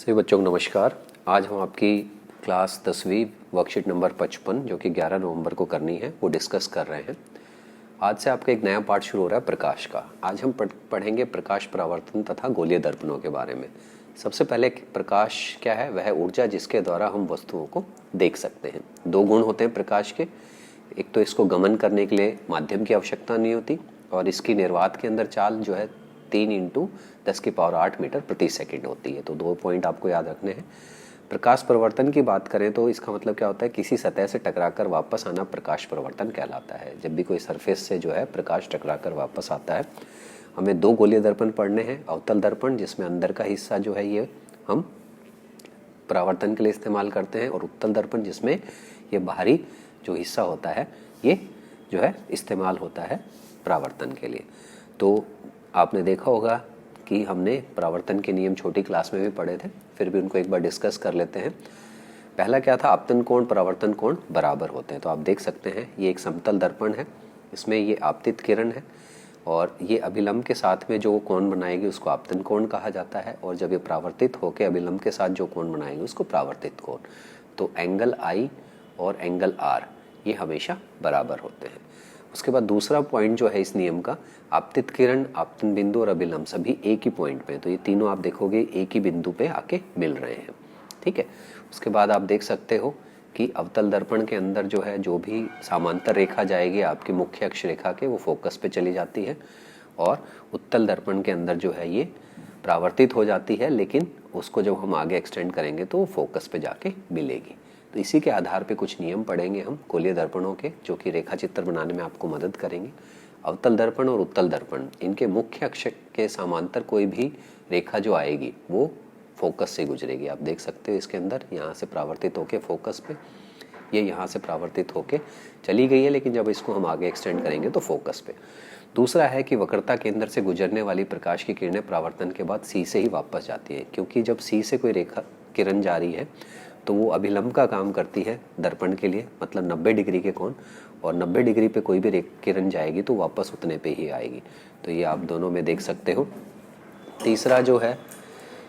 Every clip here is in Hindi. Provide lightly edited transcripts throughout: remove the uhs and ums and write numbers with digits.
सभी बच्चों को नमस्कार। आज हम आपकी क्लास 10वीं वर्कशीट नंबर 55 जो कि 11 नवंबर को करनी है वो डिस्कस कर रहे हैं। आज से आपका एक नया पार्ट शुरू हो रहा है प्रकाश का। आज हम पढ़ेंगे प्रकाश परावर्तन तथा गोलीय दर्पणों के बारे में। सबसे पहले प्रकाश क्या है? वह ऊर्जा जिसके द्वारा हम वस्तुओं को देख सकते हैं। दो गुण होते हैं प्रकाश के। एक तो इसको गमन करने के लिए माध्यम की आवश्यकता नहीं होती और इसकी निर्वात के अंदर चाल जो है 3 × 10⁸ मीटर प्रति सेकंड होती है। तो 2 पॉइंट आपको याद रखने हैं। प्रकाश परिवर्तन की बात करें तो इसका मतलब क्या होता है? किसी सतह से टकराकर वापस आना प्रकाश परिवर्तन कहलाता है। जब भी कोई सरफेस से जो है प्रकाश टकराकर वापस आता है। हमें 2 गोलीय दर्पण पढ़ने हैं। अवतल दर्पण जिसमें अंदर का हिस्सा जो है ये हम परावर्तन के लिए इस्तेमाल करते हैं, और उत्तल दर्पण जिसमें ये बाहरी जो हिस्सा होता है ये जो है इस्तेमाल होता है परावर्तन के लिए। तो आपने देखा होगा कि हमने परावर्तन के नियम छोटी क्लास में भी पढ़े थे, फिर भी उनको एक बार डिस्कस कर लेते हैं। पहला क्या था? आपतन कोण परावर्तन कोण बराबर होते हैं। तो आप देख सकते हैं ये एक समतल दर्पण है, इसमें ये आपतित किरण है और ये अभिलंब के साथ में जो कोण बनाएगी उसको आपतन कोण कहा जाता है, और जब ये परावर्तित होकर अभिलंब के साथ जो कोण बनाएगी उसको परावर्तित कोण। तो एंगल I और एंगल R ये हमेशा बराबर होते हैं। उसके बाद दूसरा पॉइंट जो है इस नियम का, आपतित किरण, आपतन बिंदु और अभिलंब सभी एक ही पॉइंट पे, तो ये तीनों आप देखोगे एक ही बिंदु पे आके मिल रहे हैं। ठीक है। उसके बाद आप देख सकते हो कि अवतल दर्पण के अंदर जो है जो भी समांतर रेखा जाएगी आपकी मुख्य अक्ष रेखा के, वो फोकस पे चली जाती है, और उत्तल दर्पण के अंदर जो है ये परावर्तित हो जाती है, लेकिन उसको जब हम आगे एक्सटेंड करेंगे तो वो फोकस पे जाके मिलेगी। तो इसी के आधार पे कुछ नियम पढ़ेंगे हम गोलीय दर्पणों के, जो कि रेखा चित्र बनाने में आपको मदद करेंगे। अवतल दर्पण और उत्तल दर्पण, इनके मुख्य अक्ष के समांतर कोई भी रेखा जो आएगी वो फोकस से गुजरेगी। आप देख सकते हो इसके अंदर यहाँ से परावर्तित होके फोकस पे, ये यहाँ से परावर्तित होके चली गई है, लेकिन जब इसको हम आगे एक्सटेंड करेंगे तो फोकस पे। दूसरा है कि वक्रता केंद्र से गुजरने वाली प्रकाश की किरणें परावर्तन के बाद C से ही वापस जाती है, क्योंकि जब C से कोई रेखा किरण जा रही है तो वो अभिलंब का काम करती है दर्पण के लिए, मतलब 90 डिग्री के कोण, और 90 डिग्री पे कोई भी किरण जाएगी तो वापस उतने पे ही आएगी। तो ये आप दोनों में देख सकते हो। तीसरा जो है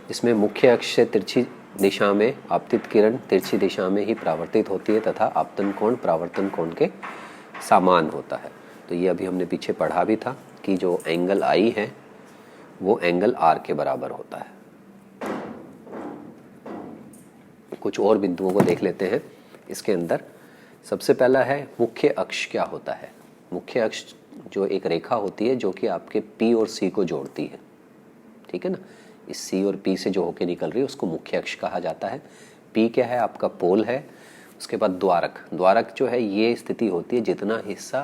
इसमें मुख्य अक्ष से तिरछी दिशा में आपतित किरण तिरछी दिशा में ही परावर्तित होती है तथा आपतन कोण परावर्तन कोण के समान होता है। तो ये अभी हमने पीछे पढ़ा भी था कि जो एंगल I है वो एंगल R के बराबर होता है। कुछ और बिंदुओं को देख लेते हैं इसके अंदर। सबसे पहला है मुख्य अक्ष क्या होता है। मुख्य अक्ष जो एक रेखा होती है जो कि आपके P और C को जोड़ती है, ठीक है ना। इस C और P से जो होके निकल रही है उसको मुख्य अक्ष कहा जाता है। P क्या है? आपका पोल है। उसके बाद द्वारक, द्वारक जो है ये स्थिति होती है जितना हिस्सा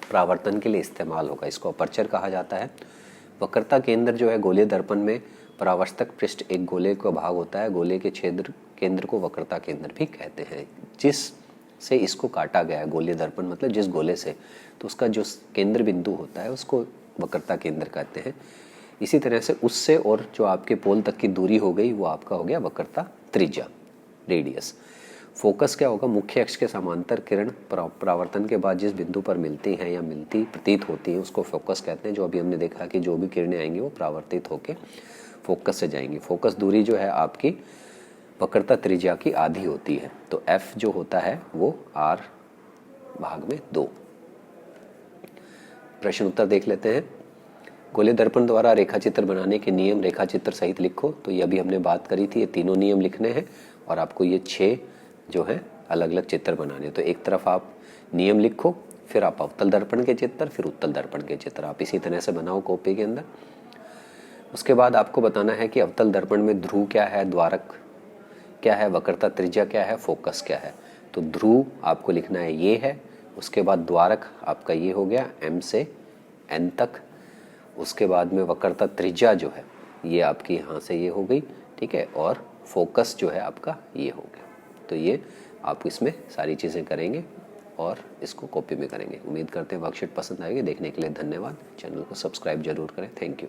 परावर्तन के लिए इस्तेमाल होगा, इसको अपर्चर कहा जाता है। वक्रता केंद्र जो है गोलीय दर्पण में परावर्तक पृष्ठ एक गोले का भाग होता है। गोले के छेद केंद्र को वक्रता केंद्र भी कहते हैं। जिस से इसको काटा गया है गोलीय दर्पण, मतलब जिस गोले से, तो उसका जो केंद्र बिंदु होता है उसको वक्रता केंद्र कहते हैं। इसी तरह से उससे और जो आपके पोल तक की दूरी हो गई वो आपका हो गया वक्रता त्रिज्या, रेडियस। फोकस क्या होगा? मुख्य अक्ष के समांतर किरण परावर्तन के बाद जिस बिंदु पर मिलती हैं या मिलती प्रतीत होती है उसको फोकस कहते हैं। जो अभी हमने देखा कि जो भी किरणें आएंगी वो परावर्तित होके फोकस से जाएंगी। फोकस दूरी जो है आपकी वक्रता त्रिज्या की आधी होती है। तो F जो होता है वो R/2। प्रश्न उत्तर देख लेते हैं। गोलीय दर्पण द्वारा रेखा चित्र बनाने के नियम रेखा चित्र सहित लिखो। तो ये अभी हमने बात करी थी, ये तीनों नियम लिखने हैं और आपको ये 6 जो है अलग अलग चित्र बनाने। तो एक तरफ आप नियम लिखो, फिर आप अवतल दर्पण के चित्र, फिर उत्तल दर्पण के चित्र, आप इसी तरह से बनाओ कॉपी के अंदर। उसके बाद आपको बताना है कि अवतल दर्पण में ध्रुव क्या है, द्वारक क्या है, वक्रता त्रिज्या क्या है, फोकस क्या है। तो ध्रुव आपको लिखना है ये है। उसके बाद द्वारक आपका ये हो गया M से N तक। उसके बाद में वक्रता त्रिज्या जो है ये आपकी यहाँ से ये हो गई, ठीक है, और फोकस जो है आपका ये हो गया। तो ये आप इसमें सारी चीज़ें करेंगे और इसको कॉपी में करेंगे। उम्मीद करते हैं वर्कशीट पसंद आएगी। देखने के लिए धन्यवाद। चैनल को सब्सक्राइब जरूर करें। Thank you.